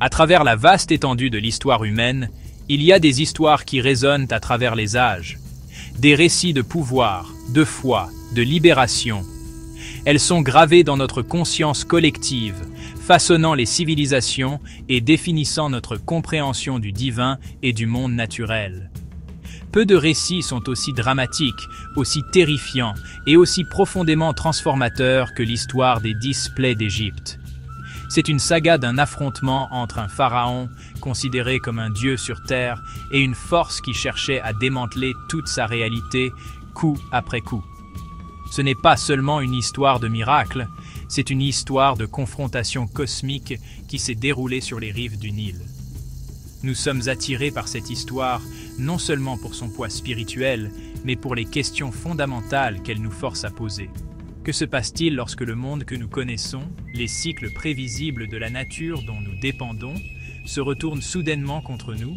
À travers la vaste étendue de l'histoire humaine, il y a des histoires qui résonnent à travers les âges. Des récits de pouvoir, de foi, de libération. Elles sont gravées dans notre conscience collective, façonnant les civilisations et définissant notre compréhension du divin et du monde naturel. Peu de récits sont aussi dramatiques, aussi terrifiants et aussi profondément transformateurs que l'histoire des 10 plaies d'Égypte. C'est une saga d'un affrontement entre un pharaon, considéré comme un dieu sur terre, et une force qui cherchait à démanteler toute sa réalité, coup après coup. Ce n'est pas seulement une histoire de miracle, c'est une histoire de confrontation cosmique qui s'est déroulée sur les rives du Nil. Nous sommes attirés par cette histoire, non seulement pour son poids spirituel, mais pour les questions fondamentales qu'elle nous force à poser. Que se passe-t-il lorsque le monde que nous connaissons, les cycles prévisibles de la nature dont nous dépendons, se retournent soudainement contre nous?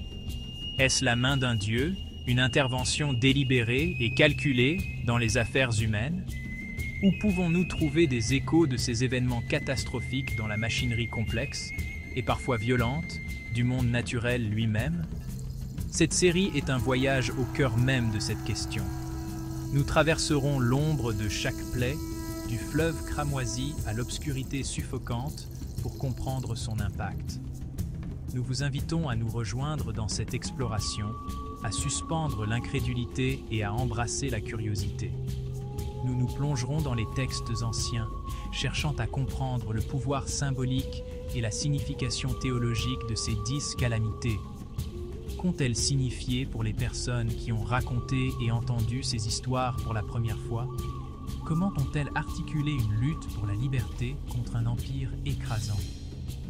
Est-ce la main d'un Dieu, une intervention délibérée et calculée dans les affaires humaines? Où pouvons-nous trouver des échos de ces événements catastrophiques dans la machinerie complexe, et parfois violente, du monde naturel lui-même? Cette série est un voyage au cœur même de cette question. Nous traverserons l'ombre de chaque plaie, du fleuve cramoisi à l'obscurité suffocante pour comprendre son impact. Nous vous invitons à nous rejoindre dans cette exploration, à suspendre l'incrédulité et à embrasser la curiosité. Nous nous plongerons dans les textes anciens, cherchant à comprendre le pouvoir symbolique et la signification théologique de ces 10 calamités. Qu'ont-elles signifié pour les personnes qui ont raconté et entendu ces histoires pour la première fois? Comment ont-elles articulé une lutte pour la liberté contre un empire écrasant?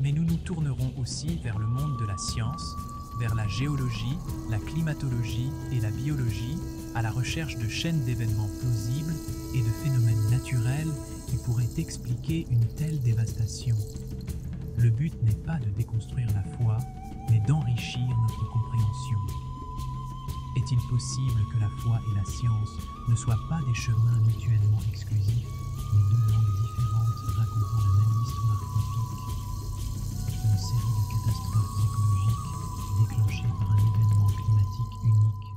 Mais nous nous tournerons aussi vers le monde de la science, vers la géologie, la climatologie et la biologie, à la recherche de chaînes d'événements plausibles et de phénomènes naturels qui pourraient expliquer une telle dévastation. Le but n'est pas de déconstruire la foi, mais d'enrichir notre compréhension. Est-il possible que la foi et la science ne soient pas des chemins mutuellement exclusifs, mais deux langues différentes racontant la même histoire épique? Une série de catastrophes écologiques déclenchées par un événement climatique unique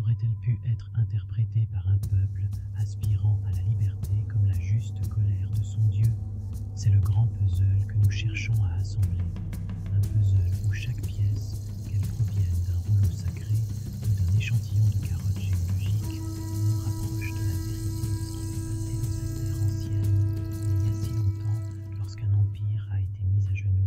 aurait-elle pu être interprétée par un peuple aspirant à la liberté comme la juste colère de son Dieu? C'est le grand puzzle que nous cherchons à assembler. Un puzzle où chaque pièce, qu'elle provienne d'un rouleau sacré ou d'un échantillon de carottes géologiques, nous rapproche de la vérité de ce qui s'est passé dans cette terre ancienne, il y a si longtemps, lorsqu'un empire a été mis à genoux.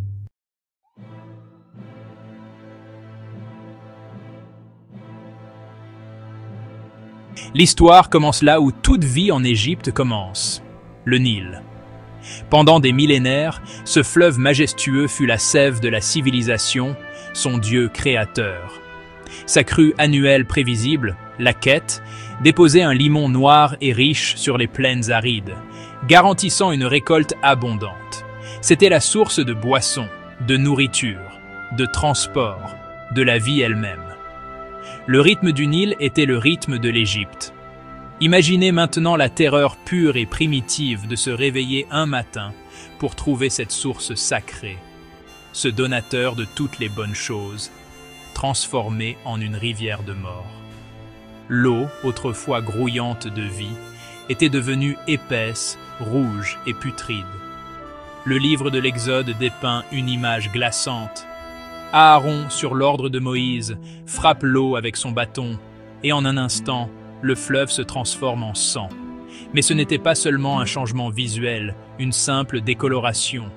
L'histoire commence là où toute vie en Égypte commence, le Nil. Pendant des millénaires, ce fleuve majestueux fut la sève de la civilisation, son dieu créateur. Sa crue annuelle prévisible, la Quête, déposait un limon noir et riche sur les plaines arides, garantissant une récolte abondante. C'était la source de boissons, de nourriture, de transport, de la vie elle-même. Le rythme du Nil était le rythme de l'Égypte. Imaginez maintenant la terreur pure et primitive de se réveiller un matin pour trouver cette source sacrée, ce donateur de toutes les bonnes choses, transformé en une rivière de mort. L'eau, autrefois grouillante de vie, était devenue épaisse, rouge et putride. Le livre de l'Exode dépeint une image glaçante. Aaron, sur l'ordre de Moïse, frappe l'eau avec son bâton, et en un instant, le fleuve se transforme en sang. Mais ce n'était pas seulement un changement visuel, une simple décoloration.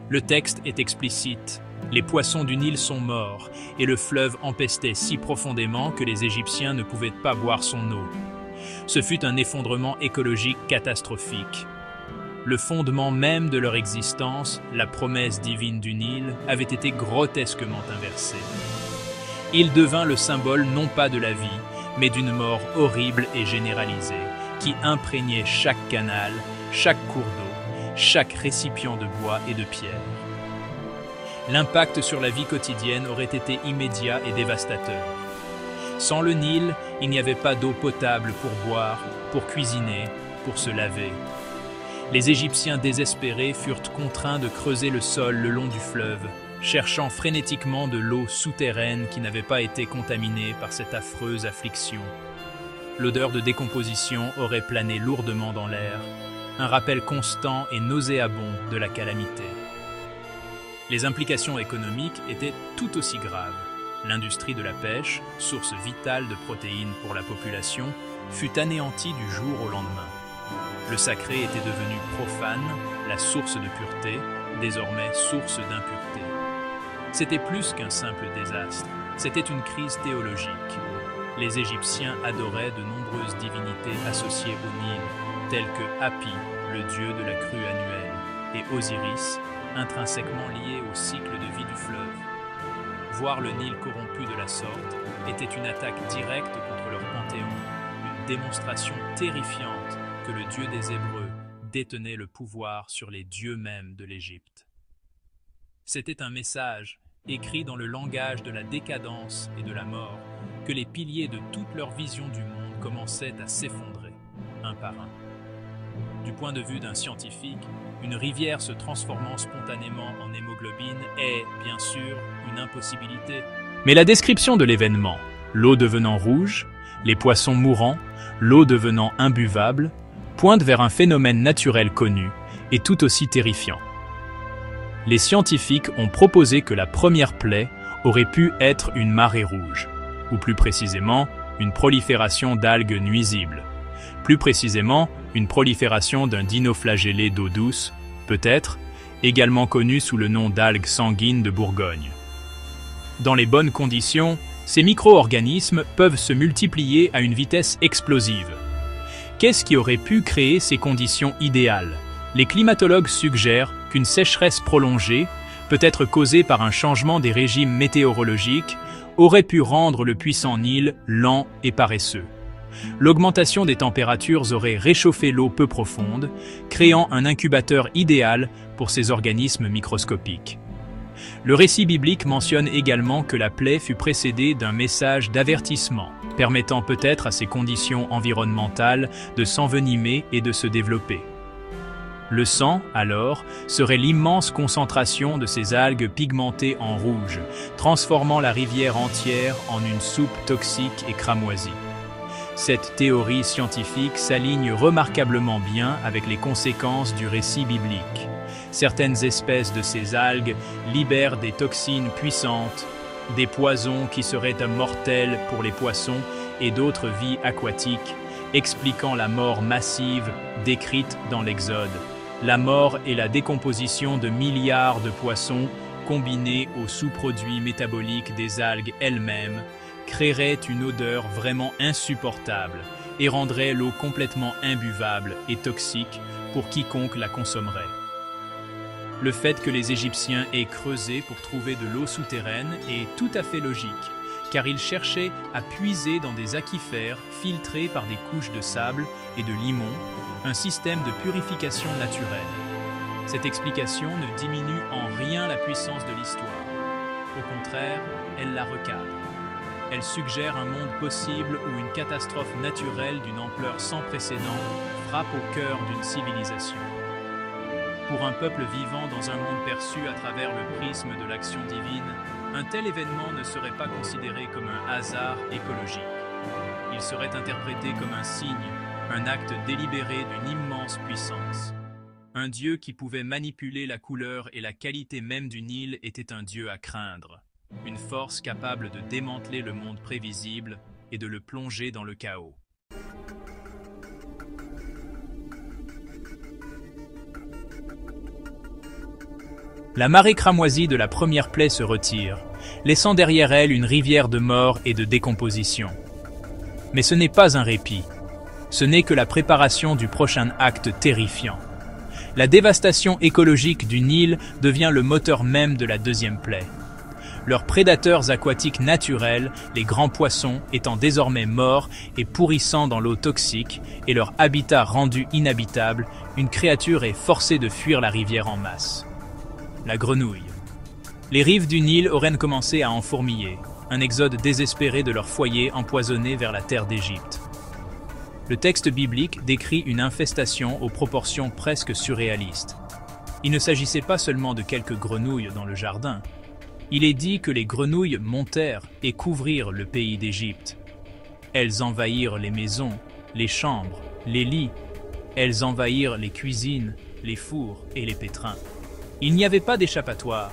Le texte est explicite. Les poissons du Nil sont morts, et le fleuve empestait si profondément que les Égyptiens ne pouvaient pas boire son eau. Ce fut un effondrement écologique catastrophique. Le fondement même de leur existence, la promesse divine du Nil, avait été grotesquement inversé. Il devint le symbole non pas de la vie, mais d'une mort horrible et généralisée, qui imprégnait chaque canal, chaque cours d'eau, chaque récipient de bois et de pierre. L'impact sur la vie quotidienne aurait été immédiat et dévastateur. Sans le Nil, il n'y avait pas d'eau potable pour boire, pour cuisiner, pour se laver. Les Égyptiens désespérés furent contraints de creuser le sol le long du fleuve, cherchant frénétiquement de l'eau souterraine qui n'avait pas été contaminée par cette affreuse affliction. L'odeur de décomposition aurait plané lourdement dans l'air, un rappel constant et nauséabond de la calamité. Les implications économiques étaient tout aussi graves. L'industrie de la pêche, source vitale de protéines pour la population, fut anéantie du jour au lendemain. Le sacré était devenu profane, la source de pureté, désormais source d'impureté. C'était plus qu'un simple désastre, c'était une crise théologique. Les Égyptiens adoraient de nombreuses divinités associées au Nil, telles que Hapi, le dieu de la crue annuelle, et Osiris, intrinsèquement lié au cycle de vie du fleuve. Voir le Nil corrompu de la sorte était une attaque directe contre leur panthéon, une démonstration terrifiante que le Dieu des Hébreux détenait le pouvoir sur les dieux mêmes de l'Égypte. C'était un message, écrit dans le langage de la décadence et de la mort, que les piliers de toute leur vision du monde commençaient à s'effondrer, un par un. Du point de vue d'un scientifique, une rivière se transformant spontanément en hémoglobine est, bien sûr, une impossibilité. Mais la description de l'événement, l'eau devenant rouge, les poissons mourant, l'eau devenant imbuvable, pointe vers un phénomène naturel connu et tout aussi terrifiant. Les scientifiques ont proposé que la première plaie aurait pu être une marée rouge, ou plus précisément, une prolifération d'algues nuisibles. Plus précisément, une prolifération d'un dinoflagellé d'eau douce, peut-être, également connu sous le nom d'algues sanguines de Bourgogne. Dans les bonnes conditions, ces micro-organismes peuvent se multiplier à une vitesse explosive. Qu'est-ce qui aurait pu créer ces conditions idéales? Les climatologues suggèrent qu'une sécheresse prolongée, peut-être causée par un changement des régimes météorologiques, aurait pu rendre le puissant Nil lent et paresseux. L'augmentation des températures aurait réchauffé l'eau peu profonde, créant un incubateur idéal pour ces organismes microscopiques. Le récit biblique mentionne également que la plaie fut précédée d'un message d'avertissement, permettant peut-être à ces conditions environnementales de s'envenimer et de se développer. Le sang, alors, serait l'immense concentration de ces algues pigmentées en rouge, transformant la rivière entière en une soupe toxique et cramoisie. Cette théorie scientifique s'aligne remarquablement bien avec les conséquences du récit biblique. Certaines espèces de ces algues libèrent des toxines puissantes, des poisons qui seraient mortels pour les poissons et d'autres vies aquatiques, expliquant la mort massive décrite dans l'Exode. La mort et la décomposition de milliards de poissons, combinés aux sous-produits métaboliques des algues elles-mêmes, créeraient une odeur vraiment insupportable et rendraient l'eau complètement imbuvable et toxique pour quiconque la consommerait. Le fait que les Égyptiens aient creusé pour trouver de l'eau souterraine est tout à fait logique, car ils cherchaient à puiser dans des aquifères filtrés par des couches de sable et de limon, un système de purification naturelle. Cette explication ne diminue en rien la puissance de l'histoire. Au contraire, elle la recadre. Elle suggère un monde possible où une catastrophe naturelle d'une ampleur sans précédent frappe au cœur d'une civilisation. Pour un peuple vivant dans un monde perçu à travers le prisme de l'action divine, un tel événement ne serait pas considéré comme un hasard écologique. Il serait interprété comme un signe, un acte délibéré d'une immense puissance. Un dieu qui pouvait manipuler la couleur et la qualité même du Nil était un dieu à craindre. Une force capable de démanteler le monde prévisible et de le plonger dans le chaos. La marée cramoisie de la première plaie se retire, laissant derrière elle une rivière de mort et de décomposition. Mais ce n'est pas un répit. Ce n'est que la préparation du prochain acte terrifiant. La dévastation écologique du Nil devient le moteur même de la deuxième plaie. Leurs prédateurs aquatiques naturels, les grands poissons, étant désormais morts et pourrissant dans l'eau toxique et leur habitat rendu inhabitable, une créature est forcée de fuir la rivière en masse. La grenouille. Les rives du Nil auraient commencé à enfourmiller, un exode désespéré de leur foyer empoisonné vers la terre d'Égypte. Le texte biblique décrit une infestation aux proportions presque surréalistes. Il ne s'agissait pas seulement de quelques grenouilles dans le jardin, Il est dit que les grenouilles montèrent et couvrirent le pays d'Égypte. Elles envahirent les maisons, les chambres, les lits. Elles envahirent les cuisines, les fours et les pétrins. Il n'y avait pas d'échappatoire.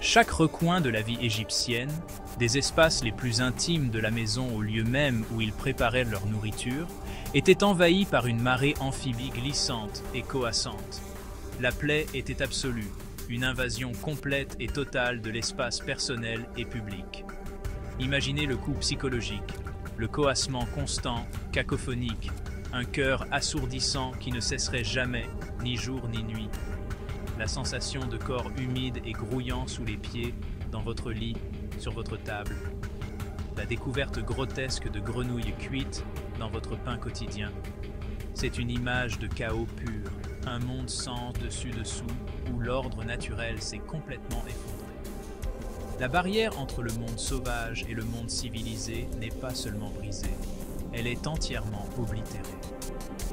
Chaque recoin de la vie égyptienne, des espaces les plus intimes de la maison au lieu même où ils préparaient leur nourriture, était envahi par une marée amphibie glissante et coassante. La plaie était absolue, une invasion complète et totale de l'espace personnel et public. Imaginez le coup psychologique, le coassement constant, cacophonique, un cœur assourdissant qui ne cesserait jamais, ni jour ni nuit. La sensation de corps humide et grouillant sous les pieds, dans votre lit, sur votre table. La découverte grotesque de grenouilles cuites dans votre pain quotidien. C'est une image de chaos pur, un monde sans dessus-dessous où l'ordre naturel s'est complètement effondré. La barrière entre le monde sauvage et le monde civilisé n'est pas seulement brisée, elle est entièrement oblitérée.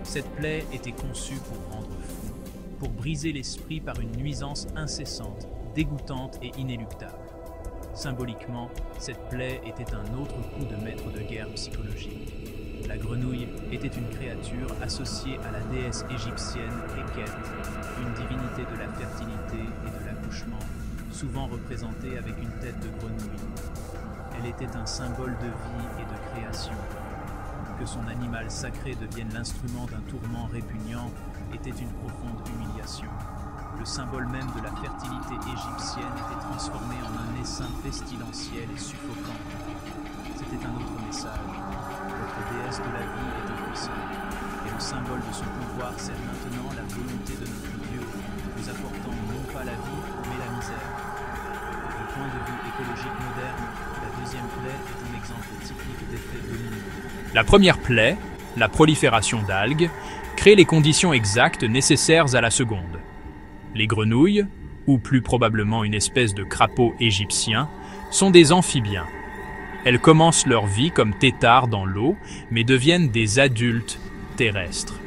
Cette plaie était conçue pour rendre fou, pour briser l'esprit par une nuisance incessante, dégoûtante et inéluctable. Symboliquement, cette plaie était un autre coup de maître de guerre psychologique. La grenouille était une créature associée à la déesse égyptienne Héket, une divinité de la fertilité et de l'accouchement, souvent représentée avec une tête de grenouille. Elle était un symbole de vie et de création. Que son animal sacré devienne l'instrument d'un tourment répugnant était une profonde humiliation. Le symbole même de la fertilité égyptienne était transformé en un essaim pestilentiel et suffocant. C'était un autre message. Votre déesse de la vie est impuissante, et le symbole de son pouvoir sert maintenant la volonté de notre Dieu, nous apportant non pas la vie, mais la misère. Du point de vue écologique moderne, la deuxième plaie est un exemple typique d'effet domino. La première plaie, la prolifération d'algues, crée les conditions exactes nécessaires à la seconde. Les grenouilles, ou plus probablement une espèce de crapaud égyptien, sont des amphibiens. Elles commencent leur vie comme têtards dans l'eau, mais deviennent des adultes terrestres.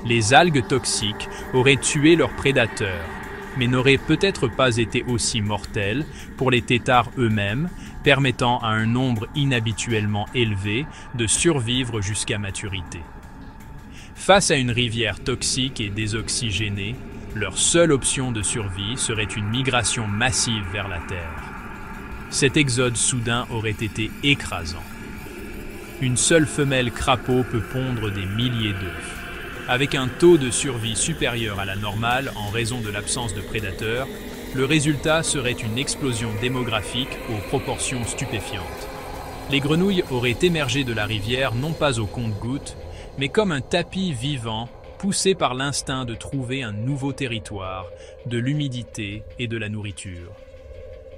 Les algues toxiques auraient tué leurs prédateurs, mais n'auraient peut-être pas été aussi mortelles pour les têtards eux-mêmes, permettant à un nombre inhabituellement élevé de survivre jusqu'à maturité. Face à une rivière toxique et désoxygénée, leur seule option de survie serait une migration massive vers la Terre. Cet exode soudain aurait été écrasant. Une seule femelle crapaud peut pondre des milliers d'œufs. Avec un taux de survie supérieur à la normale en raison de l'absence de prédateurs, le résultat serait une explosion démographique aux proportions stupéfiantes. Les grenouilles auraient émergé de la rivière non pas au compte-gouttes, mais comme un tapis vivant poussé par l'instinct de trouver un nouveau territoire, de l'humidité et de la nourriture.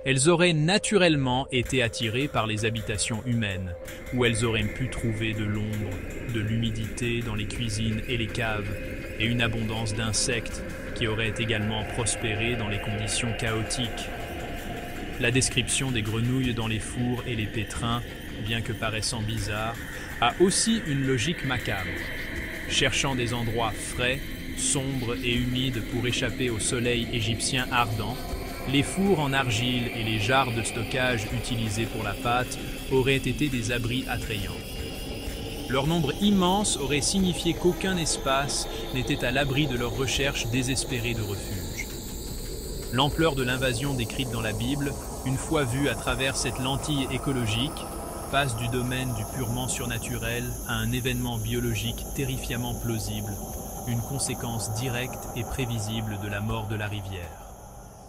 Elles auraient naturellement été attirées par les habitations humaines, où elles auraient pu trouver de l'ombre, de l'humidité dans les cuisines et les caves, et une abondance d'insectes qui auraient également prospéré dans les conditions chaotiques. La description des grenouilles dans les fours et les pétrins, bien que paraissant bizarre, a aussi une logique macabre. Cherchant des endroits frais, sombres et humides pour échapper au soleil égyptien ardent, les fours en argile et les jarres de stockage utilisés pour la pâte auraient été des abris attrayants. Leur nombre immense aurait signifié qu'aucun espace n'était à l'abri de leur recherche désespérée de refuge. L'ampleur de l'invasion décrite dans la Bible, une fois vue à travers cette lentille écologique, passe du domaine du purement surnaturel à un événement biologique terrifiamment plausible, une conséquence directe et prévisible de la mort de la rivière.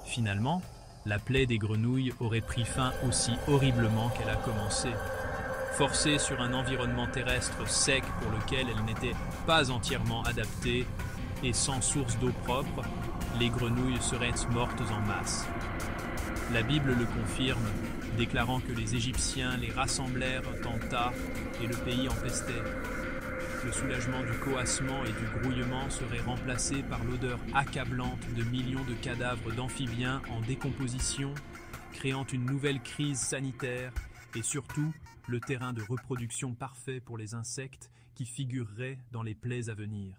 Finalement, la plaie des grenouilles aurait pris fin aussi horriblement qu'elle a commencé. Forcées sur un environnement terrestre sec pour lequel elles n'étaient pas entièrement adaptées et sans source d'eau propre, les grenouilles seraient mortes en masse. La Bible le confirme, déclarant que les Égyptiens les rassemblèrent en tas et le pays empestait. Le soulagement du coassement et du grouillement serait remplacé par l'odeur accablante de millions de cadavres d'amphibiens en décomposition, créant une nouvelle crise sanitaire et surtout le terrain de reproduction parfait pour les insectes qui figureraient dans les plaies à venir.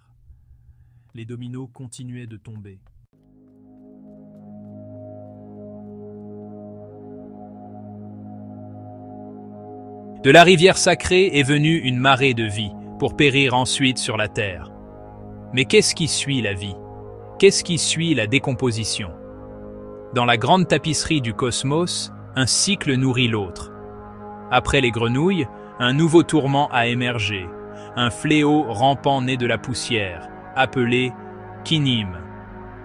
Les dominos continuaient de tomber. De la rivière sacrée est venue une marée de vie, pour périr ensuite sur la terre. Mais qu'est-ce qui suit la vie? Qu'est-ce qui suit la décomposition? Dans la grande tapisserie du cosmos, un cycle nourrit l'autre. Après les grenouilles, un nouveau tourment a émergé, un fléau rampant né de la poussière, appelé Kinim.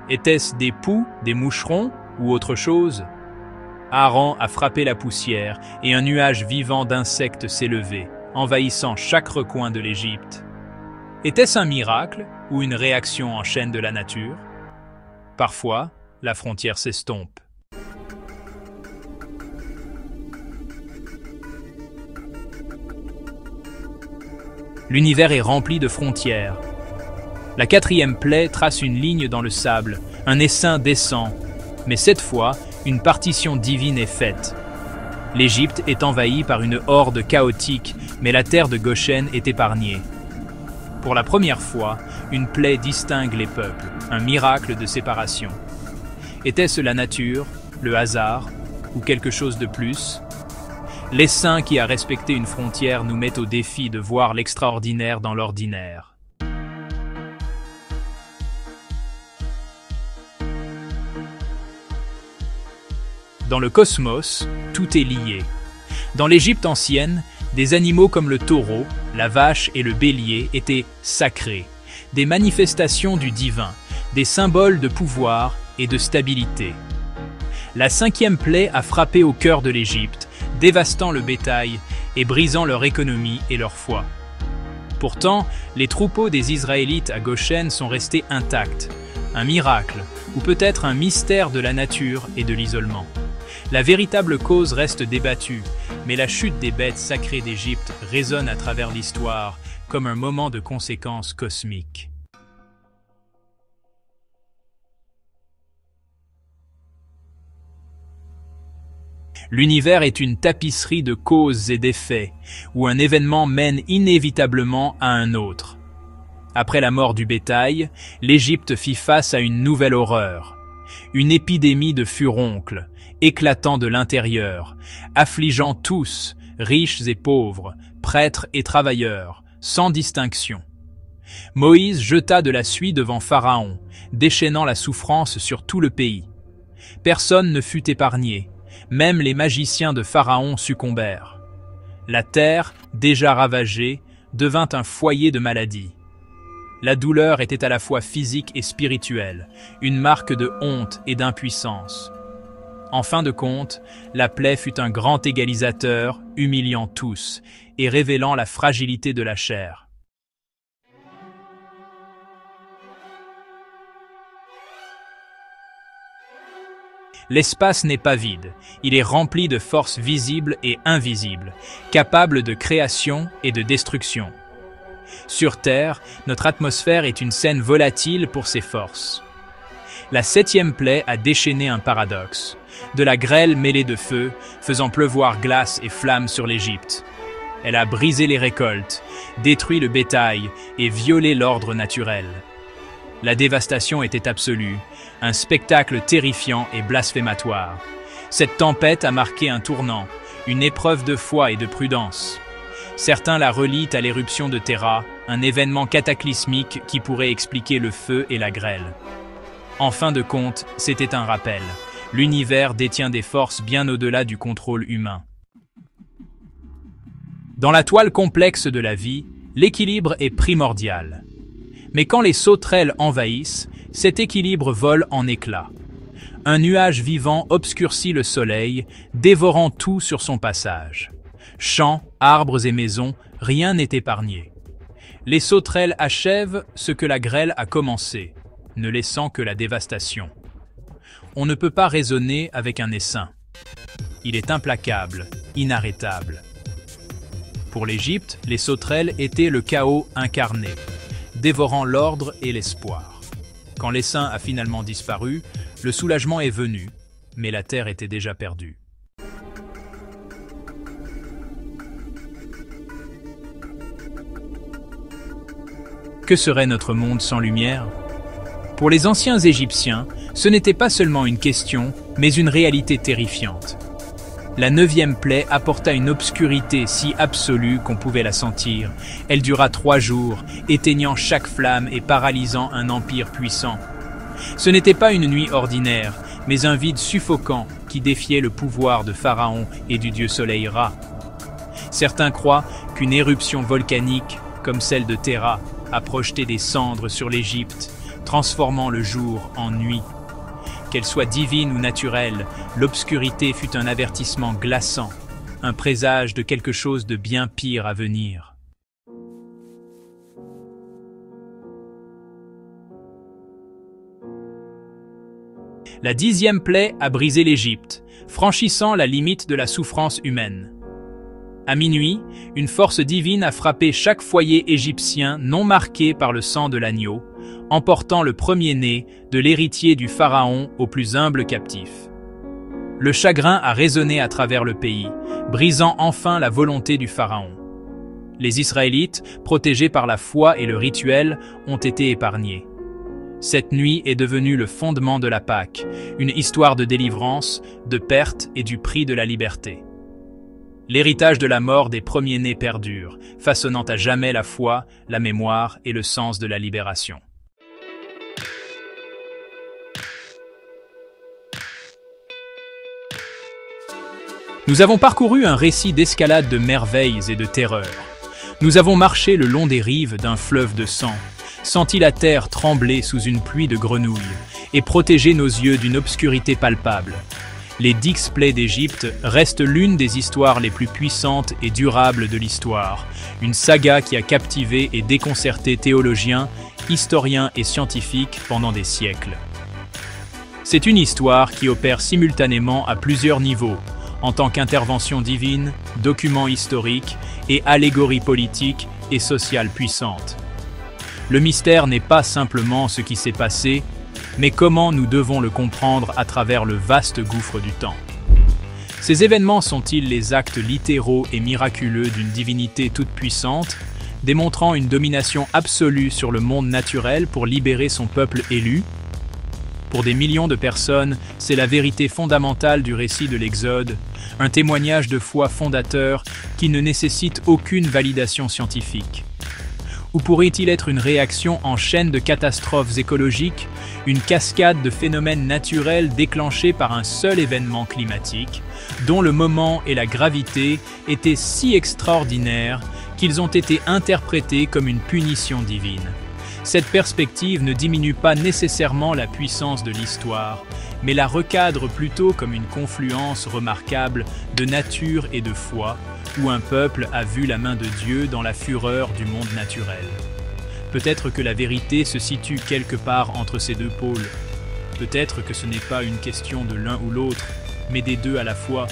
Était-ce des poux, des moucherons ou autre chose? Haran a frappé la poussière et un nuage vivant d'insectes s'est levé, envahissant chaque recoin de l'Égypte. Était-ce un miracle ou une réaction en chaîne de la nature? Parfois, la frontière s'estompe. L'univers est rempli de frontières. La quatrième plaie trace une ligne dans le sable, un essaim descend, mais cette fois, une partition divine est faite. L'Égypte est envahie par une horde chaotique, mais la terre de Goshen est épargnée. Pour la première fois, une plaie distingue les peuples, un miracle de séparation. Était-ce la nature, le hasard, ou quelque chose de plus? L'essaim qui a respecté une frontière nous met au défi de voir l'extraordinaire dans l'ordinaire. Dans le cosmos, tout est lié. Dans l'Égypte ancienne, des animaux comme le taureau, la vache et le bélier étaient sacrés, des manifestations du divin, des symboles de pouvoir et de stabilité. La cinquième plaie a frappé au cœur de l'Égypte, dévastant le bétail et brisant leur économie et leur foi. Pourtant, les troupeaux des Israélites à Goshen sont restés intacts, un miracle, ou peut-être un mystère de la nature et de l'isolement. La véritable cause reste débattue, mais la chute des bêtes sacrées d'Égypte résonne à travers l'histoire comme un moment de conséquences cosmiques. L'univers est une tapisserie de causes et d'effets, où un événement mène inévitablement à un autre. Après la mort du bétail, l'Égypte fit face à une nouvelle horreur, une épidémie de furoncles, éclatant de l'intérieur, affligeant tous, riches et pauvres, prêtres et travailleurs, sans distinction. Moïse jeta de la suie devant Pharaon, déchaînant la souffrance sur tout le pays. Personne ne fut épargné, même les magiciens de Pharaon succombèrent. La terre, déjà ravagée, devint un foyer de maladies. La douleur était à la fois physique et spirituelle, une marque de honte et d'impuissance. En fin de compte, la plaie fut un grand égalisateur, humiliant tous et révélant la fragilité de la chair. L'espace n'est pas vide, il est rempli de forces visibles et invisibles, capables de création et de destruction. Sur Terre, notre atmosphère est une scène volatile pour ces forces. La septième plaie a déchaîné un paradoxe, de la grêle mêlée de feu, faisant pleuvoir glace et flammes sur l'Égypte. Elle a brisé les récoltes, détruit le bétail et violé l'ordre naturel. La dévastation était absolue, un spectacle terrifiant et blasphématoire. Cette tempête a marqué un tournant, une épreuve de foi et de prudence. Certains la relient à l'éruption de Terra, un événement cataclysmique qui pourrait expliquer le feu et la grêle. En fin de compte, c'était un rappel. L'univers détient des forces bien au-delà du contrôle humain. Dans la toile complexe de la vie, l'équilibre est primordial. Mais quand les sauterelles envahissent, cet équilibre vole en éclats. Un nuage vivant obscurcit le soleil, dévorant tout sur son passage. Champs, arbres et maisons, rien n'est épargné. Les sauterelles achèvent ce que la grêle a commencé, ne laissant que la dévastation. On ne peut pas raisonner avec un essaim. Il est implacable, inarrêtable. Pour l'Égypte, les sauterelles étaient le chaos incarné, dévorant l'ordre et l'espoir. Quand l'essaim a finalement disparu, le soulagement est venu, mais la terre était déjà perdue. Que serait notre monde sans lumière? Pour les anciens Égyptiens, ce n'était pas seulement une question, mais une réalité terrifiante. La 9e plaie apporta une obscurité si absolue qu'on pouvait la sentir. Elle dura 3 jours, éteignant chaque flamme et paralysant un empire puissant. Ce n'était pas une nuit ordinaire, mais un vide suffocant qui défiait le pouvoir de Pharaon et du dieu soleil Ra. Certains croient qu'une éruption volcanique, comme celle de Terra, a projeté des cendres sur l'Égypte, transformant le jour en nuit. Qu'elle soit divine ou naturelle, l'obscurité fut un avertissement glaçant, un présage de quelque chose de bien pire à venir. La 10e plaie a brisé l'Égypte, franchissant la limite de la souffrance humaine. À minuit, une force divine a frappé chaque foyer égyptien non marqué par le sang de l'agneau, emportant le premier-né de l'héritier du pharaon au plus humble captif. Le chagrin a résonné à travers le pays, brisant enfin la volonté du pharaon. Les Israélites, protégés par la foi et le rituel, ont été épargnés. Cette nuit est devenue le fondement de la Pâque, une histoire de délivrance, de perte et du prix de la liberté. L'héritage de la mort des premiers-nés perdure, façonnant à jamais la foi, la mémoire et le sens de la libération. Nous avons parcouru un récit d'escalade de merveilles et de terreurs. Nous avons marché le long des rives d'un fleuve de sang, senti la terre trembler sous une pluie de grenouilles et protégé nos yeux d'une obscurité palpable. Les 10 plaies d'Égypte restent l'une des histoires les plus puissantes et durables de l'histoire, une saga qui a captivé et déconcerté théologiens, historiens et scientifiques pendant des siècles. C'est une histoire qui opère simultanément à plusieurs niveaux, en tant qu'intervention divine, document historique et allégorie politique et sociale puissante. Le mystère n'est pas simplement ce qui s'est passé, mais comment nous devons le comprendre à travers le vaste gouffre du temps. Ces événements sont-ils les actes littéraux et miraculeux d'une divinité toute-puissante, démontrant une domination absolue sur le monde naturel pour libérer son peuple élu? Pour des millions de personnes, c'est la vérité fondamentale du récit de l'Exode, un témoignage de foi fondateur qui ne nécessite aucune validation scientifique. Ou pourrait-il être une réaction en chaîne de catastrophes écologiques, une cascade de phénomènes naturels déclenchés par un seul événement climatique, dont le moment et la gravité étaient si extraordinaires qu'ils ont été interprétés comme une punition divine? Cette perspective ne diminue pas nécessairement la puissance de l'histoire, mais la recadre plutôt comme une confluence remarquable de nature et de foi, où un peuple a vu la main de Dieu dans la fureur du monde naturel. Peut-être que la vérité se situe quelque part entre ces deux pôles. Peut-être que ce n'est pas une question de l'un ou l'autre, mais des deux à la fois.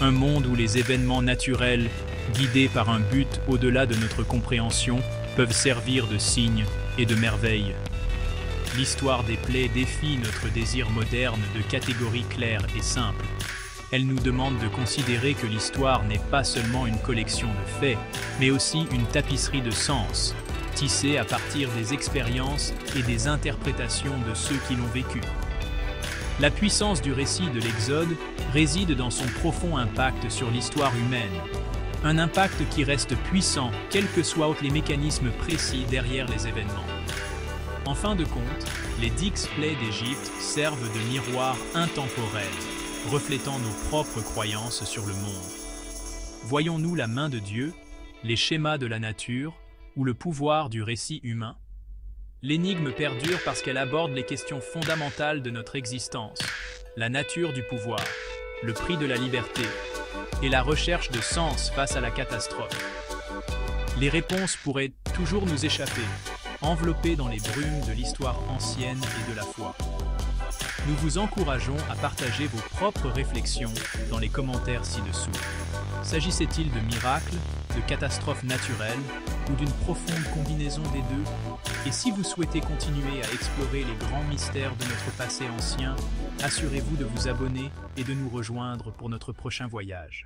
Un monde où les événements naturels, guidés par un but au-delà de notre compréhension, peuvent servir de signes et de merveilles. L'histoire des plaies défie notre désir moderne de catégories claires et simples. Elle nous demande de considérer que l'histoire n'est pas seulement une collection de faits, mais aussi une tapisserie de sens, tissée à partir des expériences et des interprétations de ceux qui l'ont vécu. La puissance du récit de l'Exode réside dans son profond impact sur l'histoire humaine. Un impact qui reste puissant, quels que soient les mécanismes précis derrière les événements. En fin de compte, les 10 plaies d'Égypte servent de miroir intemporel, reflétant nos propres croyances sur le monde. Voyons-nous la main de Dieu, les schémas de la nature ou le pouvoir du récit humain? L'énigme perdure parce qu'elle aborde les questions fondamentales de notre existence, la nature du pouvoir, le prix de la liberté et la recherche de sens face à la catastrophe. Les réponses pourraient toujours nous échapper, enveloppées dans les brumes de l'histoire ancienne et de la foi. Nous vous encourageons à partager vos propres réflexions dans les commentaires ci-dessous. S'agissait-il de miracles, de catastrophes naturelles ou d'une profonde combinaison des deux? Et si vous souhaitez continuer à explorer les grands mystères de notre passé ancien, assurez-vous de vous abonner et de nous rejoindre pour notre prochain voyage.